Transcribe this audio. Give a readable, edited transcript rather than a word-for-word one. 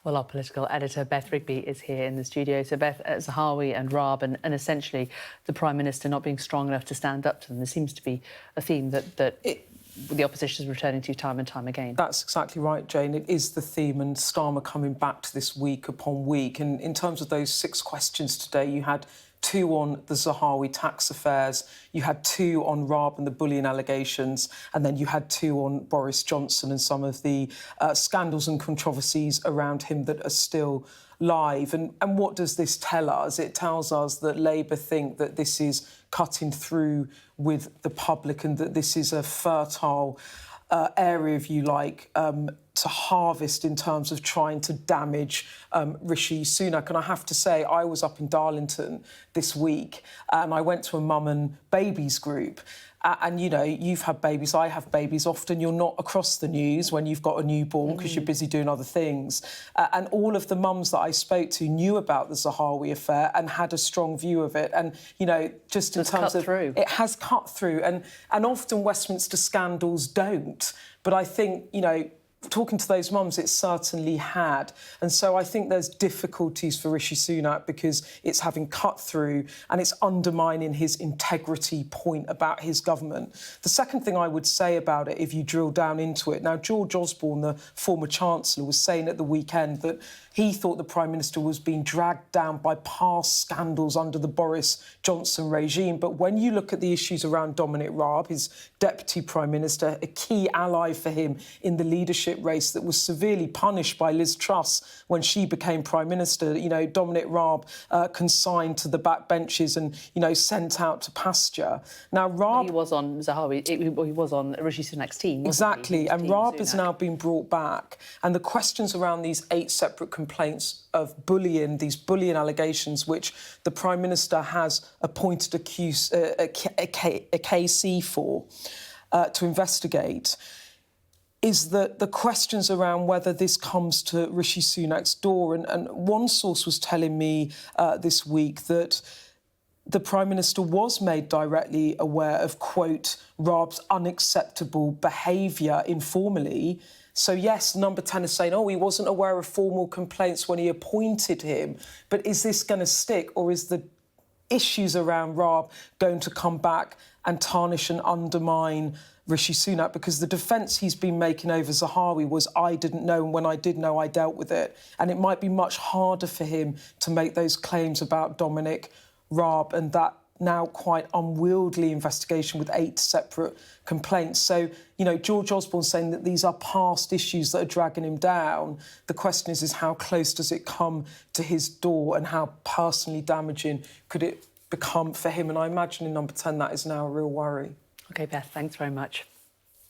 Well, our political editor, Beth Rigby, is here in the studio. So, Beth, Zahawi and Raab and essentially the Prime Minister not being strong enough to stand up to them, there seems to be a theme that the opposition is returning to time and time again. That's exactly right, Jane. It is the theme, and Starmer coming back to this week upon week. And in terms of those 6 questions today, you had 2 on the Zahawi tax affairs, you had 2 on Raab and the bullying allegations, and then you had 2 on Boris Johnson and some of the scandals and controversies around him that are still live. And what does this tell us? It tells us that Labour think that this is cutting through with the public and that this is a fertile area, if you like, to harvest in terms of trying to damage Rishi Sunak. And I have to say, I was up in Darlington this week and I went to a mum and babies group. And, you know, you've had babies, I have babies. Often you're not across the news when you've got a newborn because you're busy doing other things. And all of the mums that I spoke to knew about the Zahawi affair and had a strong view of it. And, you know, just in terms of... It has cut through. And often Westminster scandals don't. But I think, you know, talking to those mums, it certainly had. And so I think there's difficulties for Rishi Sunak because it's having cut through and it's undermining his integrity point about his government. The second thing I would say about it, if you drill down into it, now, George Osborne, the former Chancellor, was saying at the weekend that he thought the Prime Minister was being dragged down by past scandals under the Boris Johnson regime. But when you look at the issues around Dominic Raab, his Deputy Prime Minister, a key ally for him in the leadership race that was severely punished by Liz Truss when she became Prime Minister, you know, Dominic Raab consigned to the backbenches and, you know, sent out to pasture. Now, Raab... He was on Zahawi, he was on Rishi Sunak's team, exactly, and Raab has now been brought back. And the questions around these 8 separate complaints of bullying, these bullying allegations, which the Prime Minister has appointed a KC for to investigate, is that the questions around whether this comes to Rishi Sunak's door. And one source was telling me this week that the Prime Minister was made directly aware of, quote, Raab's unacceptable behaviour informally. So, yes, Number 10 is saying, oh, he wasn't aware of formal complaints when he appointed him. But is this going to stick, or is the issues around Raab going to come back and tarnish and undermine Rishi Sunak? Because the defence he's been making over Zahawi was, I didn't know, and when I did know, I dealt with it. And it might be much harder for him to make those claims about Dominic Raab and that now quite unwieldy investigation with 8 separate complaints. So, you know, George Osborne saying that these are past issues that are dragging him down. The question is how close does it come to his door and how personally damaging could it become for him? And I imagine in Number 10 that is now a real worry. OK, Beth, thanks very much.